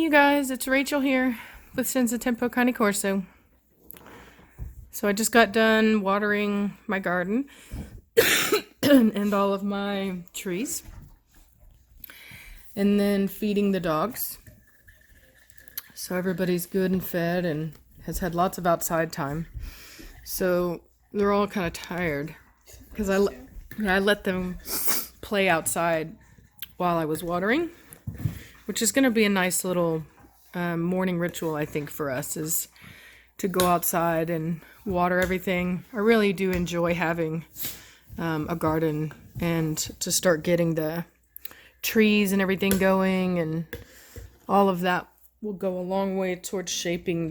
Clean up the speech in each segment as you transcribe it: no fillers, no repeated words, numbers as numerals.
you guys, it's Rachel here with Senza Corso. So I just got done watering my garden and all of my trees, and then feeding the dogs. So everybody's good and fed and has had lots of outside time. So they're all kind of tired because I let them play outside while I was watering, which is going to be a nice little morning ritual, I think, for us, is to go outside and water everything. I really do enjoy having a garden, and to start getting the trees and everything going, and all of that will go a long way towards shaping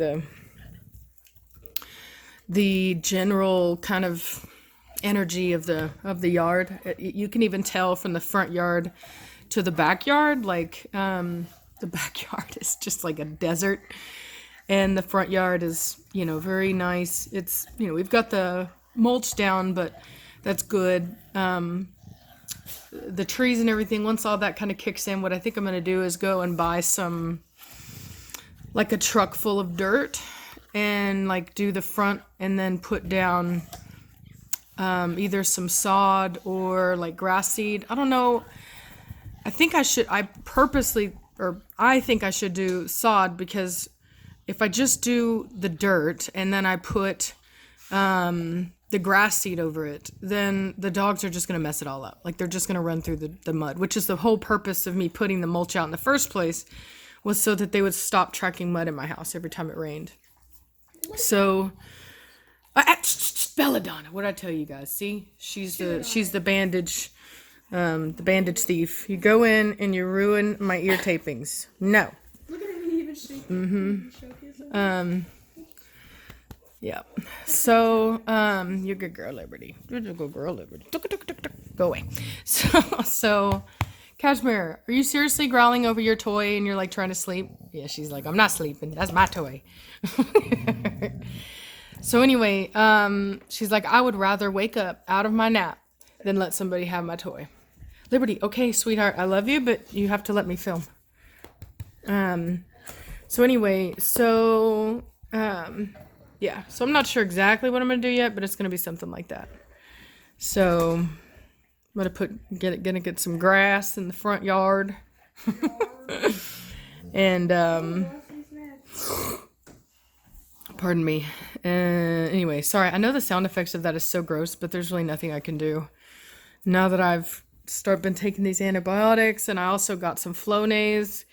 the general kind of energy of the yard. You can even tell from the front yard to the backyard, like the backyard is just like a desert, and the front yard is, very nice. It's, we've got the mulch down, but that's good. The trees and everything, once all that kind of kicks in, what I think I'm going to do is go and buy some, like a truck full of dirt, and like do the front, and then put down either some sod or like grass seed. I don't know. I think I should do sod, because if I just do the dirt and then I put the grass seed over it, then the dogs are just going to mess it all up. Like, they're just going to run through the mud, which is the whole purpose of me putting the mulch out in the first place, was so that they would stop tracking mud in my house every time it rained. So, Belladonna, what did I tell you guys? See, she's the bandage thief. You go in and you ruin my ear tapings. No. Look at me even shaking. Yeah. So, you're a good girl, Liberty. You're a good girl, Liberty. Go away. So, Cashmere, are you seriously growling over your toy and you're like trying to sleep? Yeah, she's like, I'm not sleeping. That's my toy. So anyway, she's like, I would rather wake up out of my nap than let somebody have my toy. Liberty, okay, sweetheart, I love you, but you have to let me film. So anyway, yeah, so I'm not sure exactly what I'm gonna do yet, but it's gonna be something like that. So I'm gonna get some grass in the front yard, and pardon me. Anyway, sorry. I know the sound effects of that is so gross, but there's really nothing I can do now that I've been taking these antibiotics, and I also got some Flonase.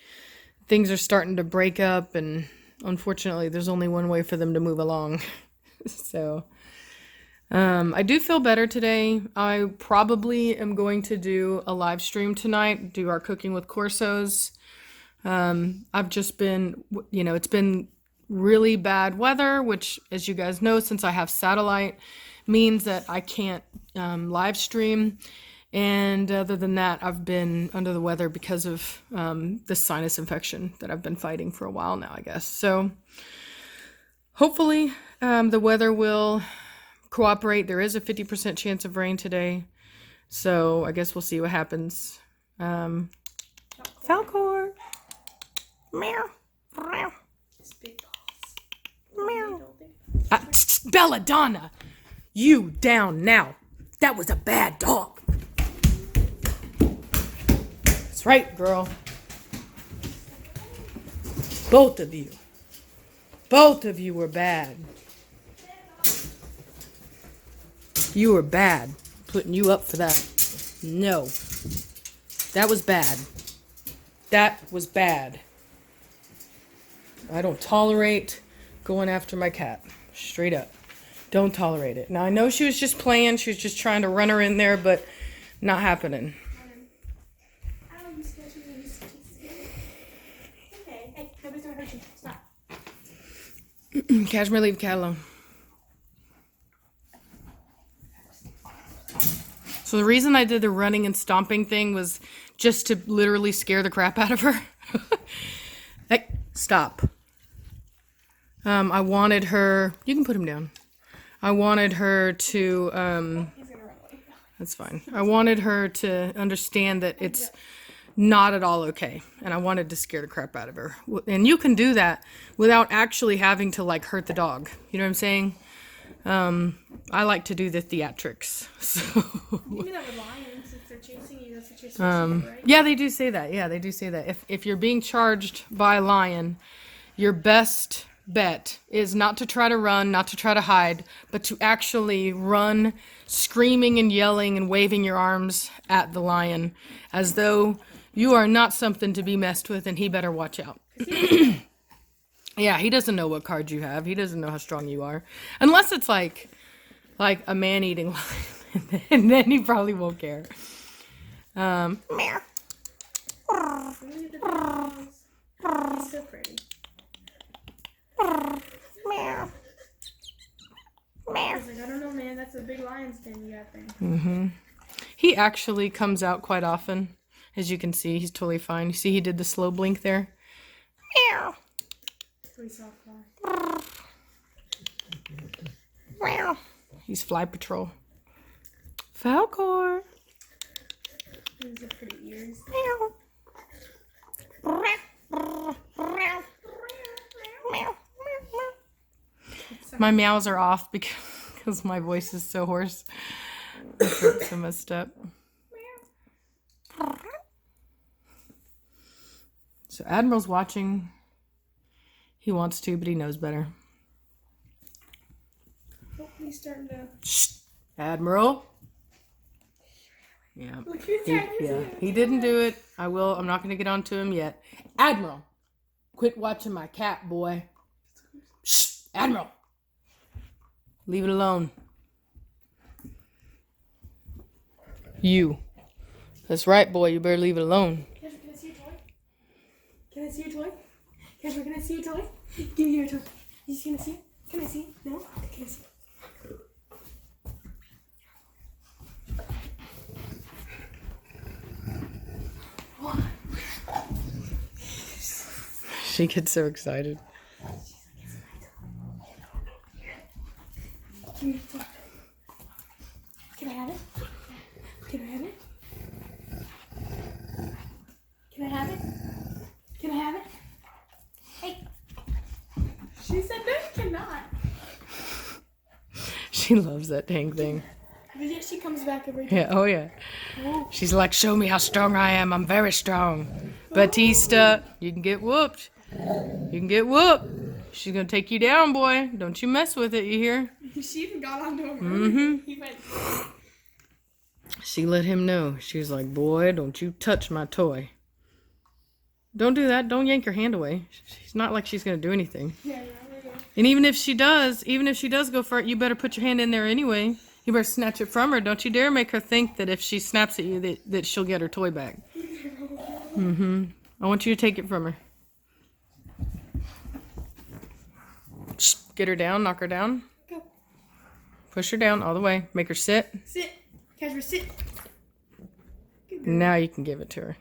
Things are starting to break up, and unfortunately, there's only one way for them to move along. So, I do feel better today. I probably am going to do a live stream tonight, do our cooking with Corsos. I've just been, it's been really bad weather, which, as you guys know, since I have satellite, means that I can't live stream. And other than that, I've been under the weather because of the sinus infection that I've been fighting for a while now, I guess. So hopefully the weather will cooperate. There is a 50% chance of rain today, so I guess we'll see what happens. Falcor. Meow. Meow. Meow. Belladonna, you down now. That was a bad dog. That's right, girl. Both of you were bad. You were bad. Putting you up for that. No. That was bad. That was bad. I don't tolerate going after my cat. Straight up. Don't tolerate it. Now, I know she was just playing. She was just trying to run her in there, but not happening. Hey, nobody's gonna hurt you. Stop. Cashmere, leave cat alone. So the reason I did the running and stomping thing was just to literally scare the crap out of her. Hey, stop. I wanted her... You can put him down. I wanted her to... That's fine. I wanted her to understand that it's not at all okay. And I wanted to scare the crap out of her. And you can do that without actually having to like hurt the dog. You know what I'm saying? I like to do the theatrics. So You do that with lions if they're chasing you. That's what you're supposed to do, right? yeah, they do say that. Yeah, they do say that. If you're being charged by a lion, your best bet is not to try to run, not to try to hide, but to actually run, screaming and yelling and waving your arms at the lion as though you are not something to be messed with and he better watch out. Yeah, he doesn't know what cards you have. He doesn't know how strong you are. Unless it's like a man-eating lion, and then he probably won't care. Meow. Look at the dogs. He's so pretty. Meow. I was like, I don't know, man. That's a big lion's den you got there. He actually comes out quite often. As you can see, he's totally fine. You see he did the slow blink there? Meow. Pretty soft fly. Meow. He's Fly Patrol. Falcor. These are pretty ears. Meow. My meows are off because my voice is so hoarse. My throat's so messed up. So Admiral's watching. He wants to, but he knows better. Oh, he's starting to. Shh, Admiral. Yeah. Look, you're attacking He didn't do it. I'm not going to get onto him yet. Admiral, quit watching my cat, boy. Shh, Admiral. Leave it alone. You. That's right, boy. You better leave it alone. Can I see your toy? Can I see your toy? Can I see your toy? Give me your toy. You just gonna see it? Can I see it? No? Can I see it? She gets so excited. Give me your toy. Can I have it? Can I have it? Can I have it? Can I have it? Hey. She said no, you cannot. She loves that dang thing. But yet she comes back every day. Yeah, oh yeah. Oh. She's like, show me how strong I am. I'm very strong. Batista, you can get whooped. You can get whooped. She's gonna take you down, boy. Don't you mess with it, you hear? She even got onto him. He went. She let him know. She was like, boy, don't you touch my toy. Don't do that. Don't yank your hand away. She's not like she's gonna do anything. Yeah, there we go. And even if she does go for it, you better put your hand in there anyway. You better snatch it from her. Don't you dare make her think that if she snaps at you that she'll get her toy back. I want you to take it from her. Shh, get her down, knock her down. Go. Push her down all the way. Make her sit. Sit. Casper, sit. Good girl. Now you can give it to her.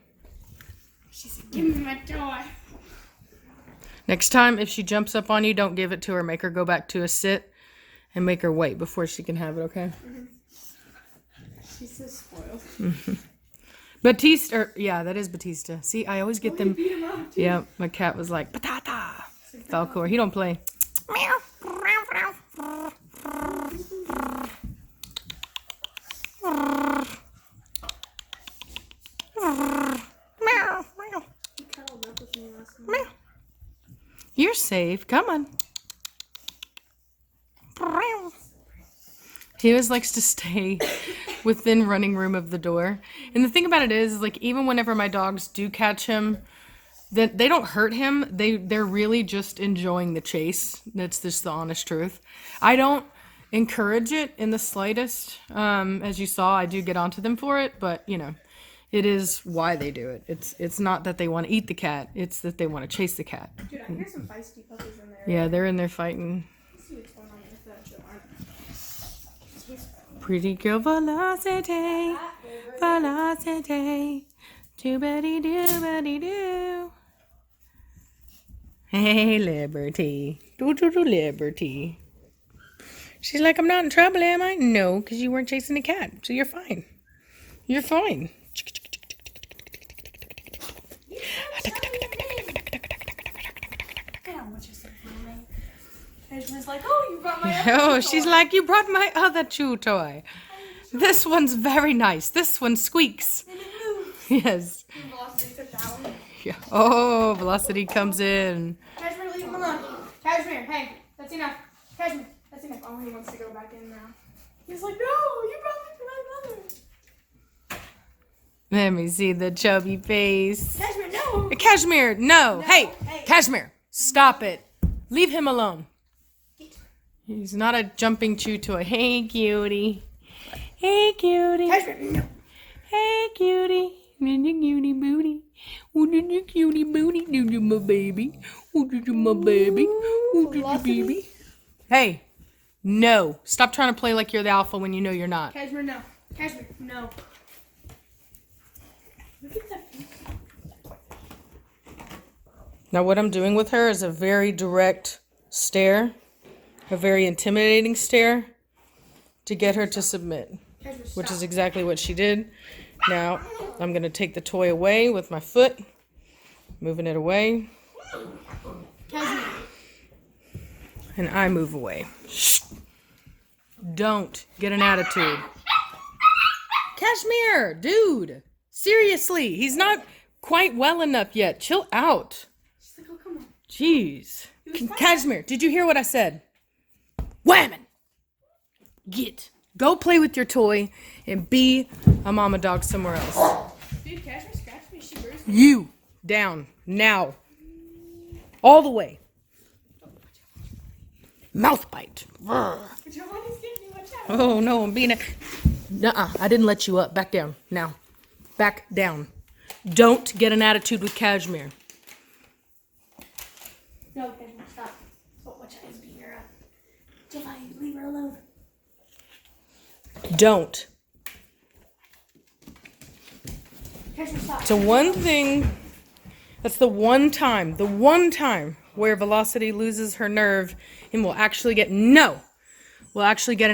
She said, give me my toy. Next time, if she jumps up on you, don't give it to her. Make her go back to a sit and make her wait before she can have it, okay? She's so spoiled. Batista, yeah, that is Batista. See, I always get them. Beat him up, too. Yeah, my cat was like, Patata. Falcor, he don't play. Meow. He cuddled up with me last night. You're safe. Come on. He always likes to stay within running room of the door. And the thing about it is like, even whenever my dogs do catch him, they don't hurt him. They're really just enjoying the chase. That's just the honest truth. I don't encourage it in the slightest. As you saw, I do get onto them for it, but you know, it is why they do it. It's not that they want to eat the cat. It's that they want to chase the cat. Dude, I hear some feisty puppies in there. Yeah, they're in there fighting. Let's see what's going on with that shit. Pretty girl velocity, velocity, do-ba-dee-do-ba-dee-do. Hey, Liberty. Do-do-do, Liberty. She's like, I'm not in trouble, am I? No, because you weren't chasing the cat, so you're fine. You're fine. Cashmere's like, oh, you brought my Oh, she's like, you brought my other chew toy. This one's very nice. This one squeaks. And it moves. Yes. And Velocity took that one. Yeah. Oh, Velocity comes in. Cashmere, leave him alone. Cashmere, hey, that's enough. Cashmere, that's enough. Oh, he wants to go back in now. He's like, no, you brought me to my mother. Let me see the chubby face. Cashmere, no. Cashmere, no. Hey, Hey. Cashmere, stop it. Leave him alone. He's not a jumping chew toy. Hey, cutie. Hey, cutie. Cashmere, no. Hey, cutie. Cutie booty. Cutie booty. My baby. My baby. Baby. Hey, no. Stop trying to play like you're the alpha when you know you're not. Cashmere, no. Cashmere, no. Look at that. Now what I'm doing with her is a very direct stare, a very intimidating stare to get her to submit, Cashmere, which stop. is exactly what she did. Now I'm going to take the toy away with my foot, moving it away, Cashmere. and I move away. Shh. Don't get an attitude. Cashmere, dude, seriously, he's not quite well enough yet. Chill out. She's like, oh, come on. Jeez. Cashmere, did you hear what I said? Whammon! Get. Go play with your toy and be a mama dog somewhere else. Dude, Cashmere scratched me. She bruised me. You down now. All the way. Mouth bite. Brr. But Giovanni's giving you a chat. Oh no, I'm being a. Nuh-uh, I didn't let you up. Back down. Now. Back down. Don't get an attitude with Cashmere. No, Cashmere, stop. Oh, watch out, he's beating her up. Giovanni, leave her alone. Don't. Cashmere, stop. It's the one thing. That's the one time where Velocity loses her nerve and will actually get an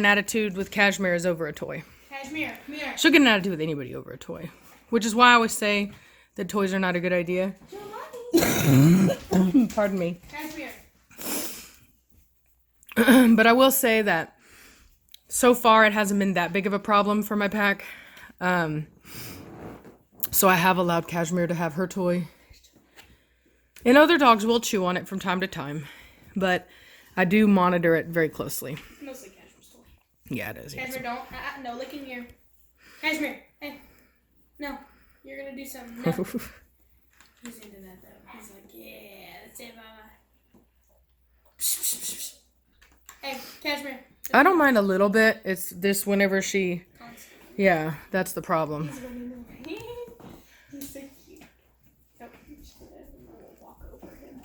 attitude with Cashmere is over a toy. Cashmere, come here. She'll get an attitude with anybody over a toy, which is why I always say that toys are not a good idea. Giovanni. Pardon me. Cashmere. But I will say that so far it hasn't been that big of a problem for my pack. So I have allowed Cashmere to have her toy. And other dogs will chew on it from time to time, but I do monitor it very closely. Mostly Cashmere's toy. Yeah, it is. Yes. Cashmere, don't. No licking here. Cashmere, hey. No. You're gonna do something. No. He's into that though. He's like, yeah, that's it, mama. Hey, Cashmere. I don't mind a little bit. It's this whenever she, yeah, that's the problem. He's running away. He's so cute. Oh, we'll walk over him.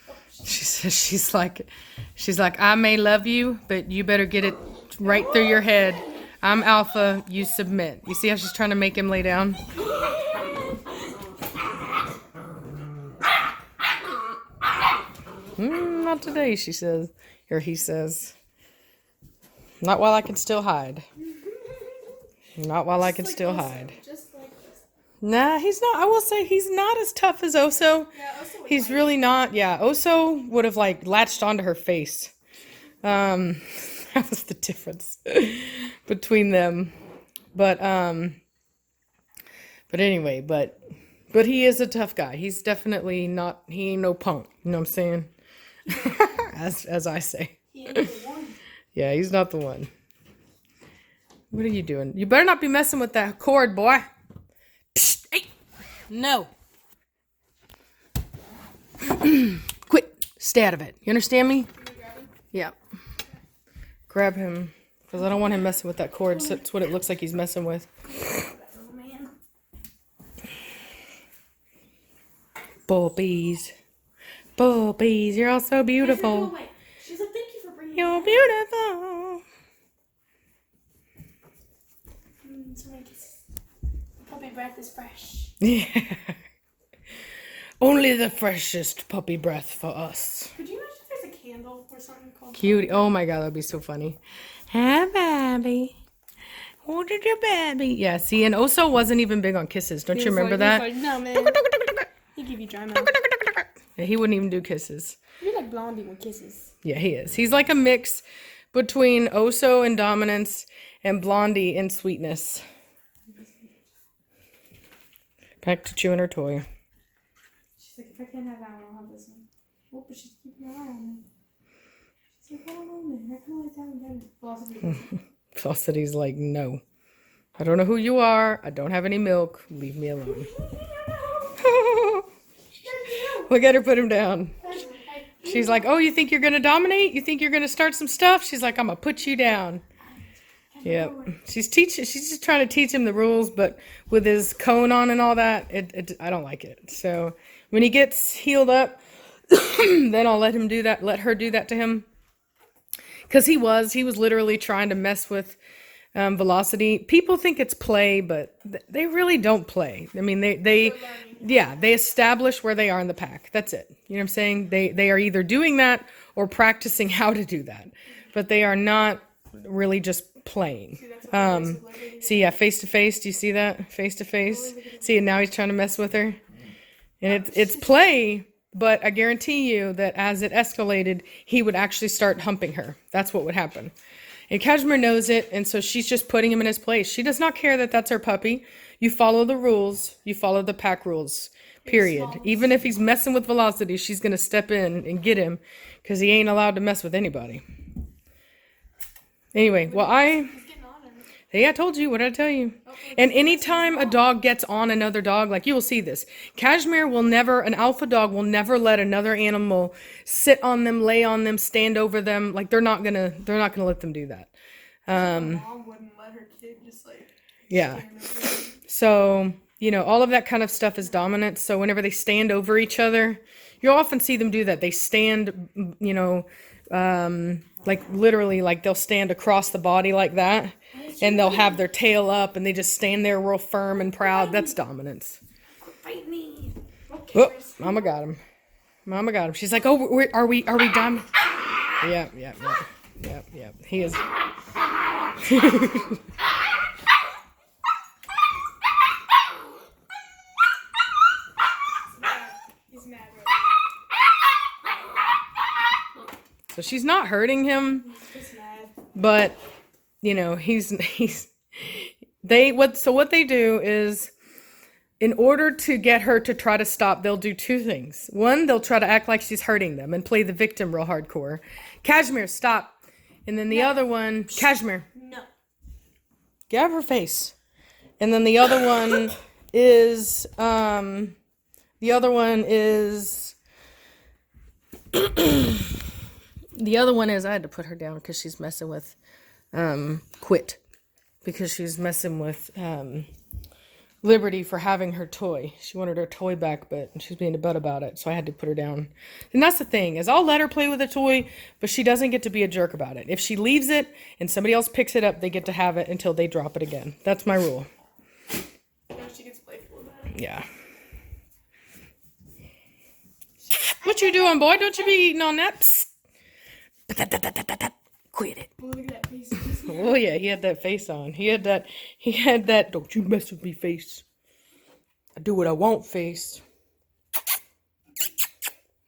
Oh, She says she's like, I may love you, but you better get it right through your head. I'm alpha, you submit. You see how she's trying to make him lay down? Not today, she says. Or he says. Not while I can still hide. Not while I can still hide. Just like this. Nah, he's not. I will say he's not as tough as Oso. Yeah, Oso would He's bite. really not. Yeah, Oso would have like latched onto her face. That was the difference between them. But anyway, but he is a tough guy. He's definitely not. He ain't no punk. You know what I'm saying? as I say. He ain't the one. Yeah, he's not the one. What are you doing? You better not be messing with that cord, boy. Psst, hey. No. Quit. Stay out of it. You understand me? Can you grab him? Yeah. Grab him. Because I don't want him messing with that cord. So that's what it looks like he's messing with. Oh, man. Bubbies. Bubbies. You're all so Cashmere, go beautiful. away. She's like, thank you for bringing You're me. beautiful. So many kisses. Puppy breath is fresh. Yeah. Only the freshest puppy breath for us. Could you imagine if there's a candle or something called Cutie. Oh my god, that'd be so funny. Hi, baby. What did your baby? Yeah, see, and Oso wasn't even big on kisses. Don't you remember that? He's like, no, man. He give you dry mouth. Yeah, he wouldn't even do kisses. You like Blondie with kisses. Yeah, he is. He's like a mix between Oso in dominance and Blondie in sweetness. Back to chewing her toy. She's like, if I can't have that one, I'll have this one. Oh, but she's keeping her eye on me. She's like, I don't know, man. I kind of like that one better. Felicity's like, no. I don't know who you are. I don't have any milk. Leave me alone. Look at her put him down. She's like, oh, you think you're going to dominate? You think you're going to start some stuff? She's like, I'm going to put you down. Yep. She's just trying to teach him the rules, but with his cone on and all that, I don't like it. So when he gets healed up, then I'll let her do that to him. Because he was literally trying to mess with Velocity. People think it's play, but they really don't play. I mean, they establish where they are in the pack. That's it. You know what I'm saying? They are either doing that or practicing how to do that, but they are not really just playing. See, yeah, face to face. Do you see that? Face to face. See, and now he's trying to mess with her, and it's play. But I guarantee you that as it escalated, he would actually start humping her. That's what would happen. And Cashmere knows it, and so she's just putting him in his place. She does not care that that's her puppy. You follow the rules. You follow the pack rules, period. Even if he's messing with Velocity, she's going to step in and get him because he ain't allowed to mess with anybody. Anyway, well, I told you. What did I tell you? And anytime a dog gets on another dog, like you will see this, Cashmere an alpha dog will never let another animal sit on them, lay on them, stand over them. Like they're not gonna let them do that. Mom wouldn't let her kid just like. Yeah. So, all of that kind of stuff is dominance. So whenever they stand over each other, you'll often see them do that. They stand, like literally, like they'll stand across the body like that, and they'll have their tail up, and they just stand there real firm and proud. That's dominance. Fight me. Oh, Mama got him. Mama got him. She's like, oh, are we done? Yep. He is. He's mad right So she's not hurting him, now. He's mad. but what they do is, in order to get her to try to stop, they'll do two things. One, they'll try to act like she's hurting them and play the victim real hardcore. Cashmere, stop. And then the other one, Cashmere, No. grab her face. And then the other one is, the other one is, I had to put her down because she's messing with, Quit. Because she's messing with, Liberty for having her toy. She wanted her toy back, but she's being a butt about it, so I had to put her down. And that's the thing, is I'll let her play with a toy, but she doesn't get to be a jerk about it. If she leaves it and somebody else picks it up, they get to have it until they drop it again. That's my rule. Now she gets playful about it. Yeah. What you doing, boy? Don't you be eating on that? Psst. Quit it. Oh, look at that face. Oh yeah, he had that face on. He had that, don't you mess with me face. I do what I want face.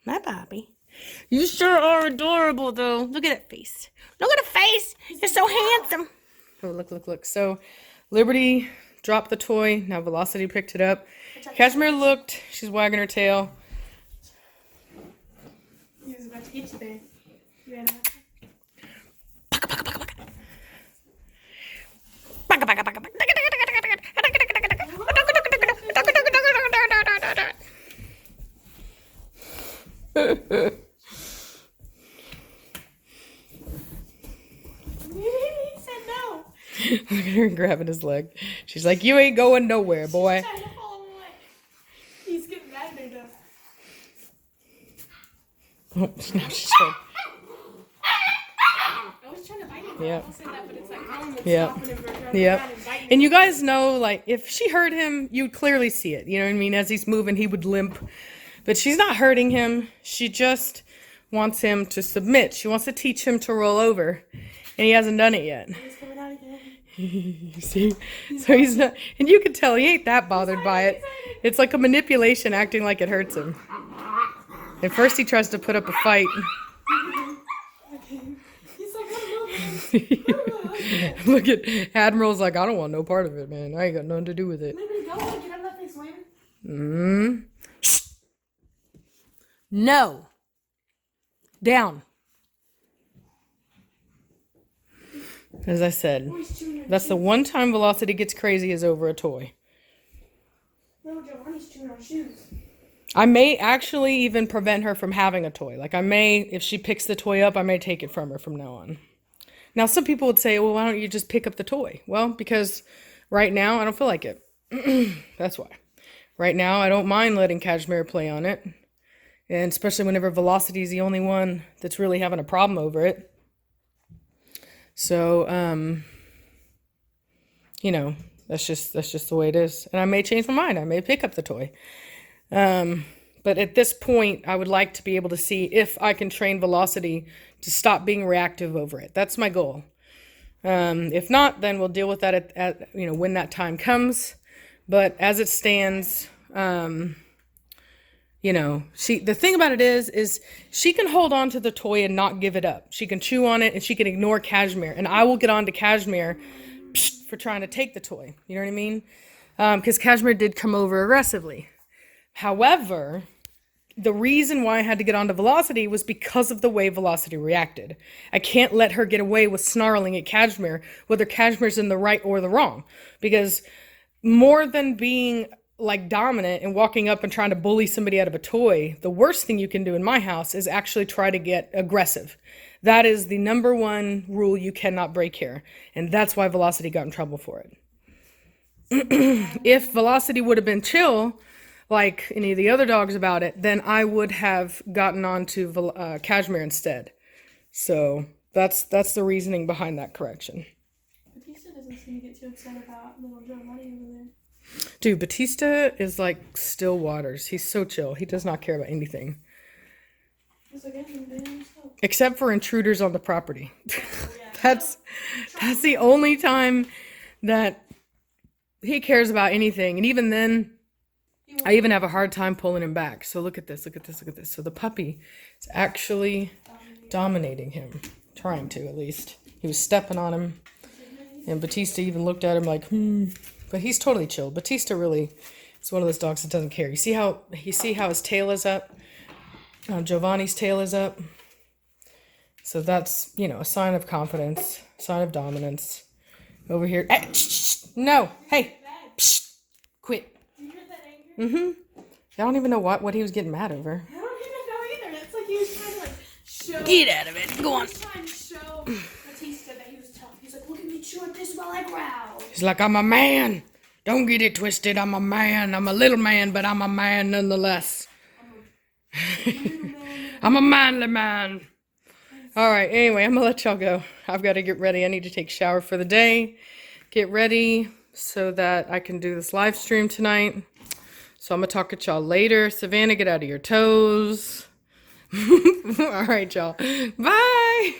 My Bobby. You sure are adorable though. Look at that face. Look at the face. You're so handsome. Oh, look. So Liberty dropped the toy. Now Velocity picked it up. Cashmere looked. She's wagging her tail. He was about to get you there. You ran out. He said no. Look at her grabbing his leg. She's like, you ain't going nowhere, boy. She's trying to follow him away. He's getting mad at her though. Oh, now she's trying. I was trying to bite him. Yep. I said that, but it's like Mom was Yep. stopping him from turning Yep. around and biting him. And you guys know, like, if she hurt him, you'd clearly see it. You know what I mean? As he's moving, he would limp. But she's not hurting him. She just wants him to submit. She wants to teach him to roll over. And he hasn't done it yet. He's coming out again. You see? So he's not, and you can tell he ain't that bothered by it. It's like a manipulation acting like it hurts him. And first he tries to put up a fight. He's like, I don't know, man. Look at Admiral's like, I don't want no part of it, man. I ain't got nothing to do with it. Leave me to go. Get out of that thing slamming. No. Down. As I said, that's the one time Velocity gets crazy is over a toy. No, Giovanni's chewing on shoes. I may actually even prevent her from having a toy. Like I may, if she picks the toy up, I may take it from her from now on. Now, some people would say, well, why don't you just pick up the toy? Well, because right now I don't feel like it. That's why. Right now, I don't mind letting Cashmere play on it. And especially whenever Velocity is the only one that's really having a problem over it. So, you know, that's just the way it is. And I may change my mind. I may pick up the toy. But at this point, I would like to be able to see if I can train Velocity to stop being reactive over it. That's my goal. If not, then we'll deal with that at when that time comes. But as it stands, the thing about it is she can hold on to the toy and not give it up. She can chew on it and she can ignore Cashmere. And I will get on to Cashmere for trying to take the toy. You know what I mean? Because Cashmere did come over aggressively. However, the reason why I had to get onto Velocity was because of the way Velocity reacted. I can't let her get away with snarling at Cashmere, whether Cashmere's in the right or the wrong. Because more than being like dominant and walking up and trying to bully somebody out of a toy, the worst thing you can do in my house is actually try to get aggressive. That is the number one rule you cannot break here. And that's why Velocity got in trouble for it. If Velocity would have been chill, like any of the other dogs about it, then I would have gotten on to Cashmere instead. So that's the reasoning behind that correction. Batista doesn't seem to get too upset about little Giovanni over there. Dude, Batista is like still waters. He's so chill. He does not care about anything. It's like anything to himself. Except for intruders on the property. Oh, yeah. That's the only time that he cares about anything. And even then, I even have a hard time pulling him back. So look at this, look at this, look at this. So the puppy is actually dominating him. Trying to, at least. He was stepping on him. And Batista even looked at him like, But he's totally chill. Batista really is one of those dogs that doesn't care. You see how his tail is up? Giovanni's tail is up. So that's, a sign of confidence, sign of dominance. Over here. Hey, no. Hey. Quit. I don't even know what he was getting mad over. I don't even know either. It's like he was trying to show. Get out of it. Go on. He was trying to show Batista that he was tough. He's like, look at me chew on this while I growl. He's like, I'm a man. Don't get it twisted. I'm a man. I'm a little man, but I'm a man nonetheless. I'm a manly man. All right. Anyway, I'm going to let y'all go. I've got to get ready. I need to take a shower for the day. Get ready so that I can do this live stream tonight. So I'm going to talk at y'all later. Savannah, get out of your toes. All right, y'all. Bye.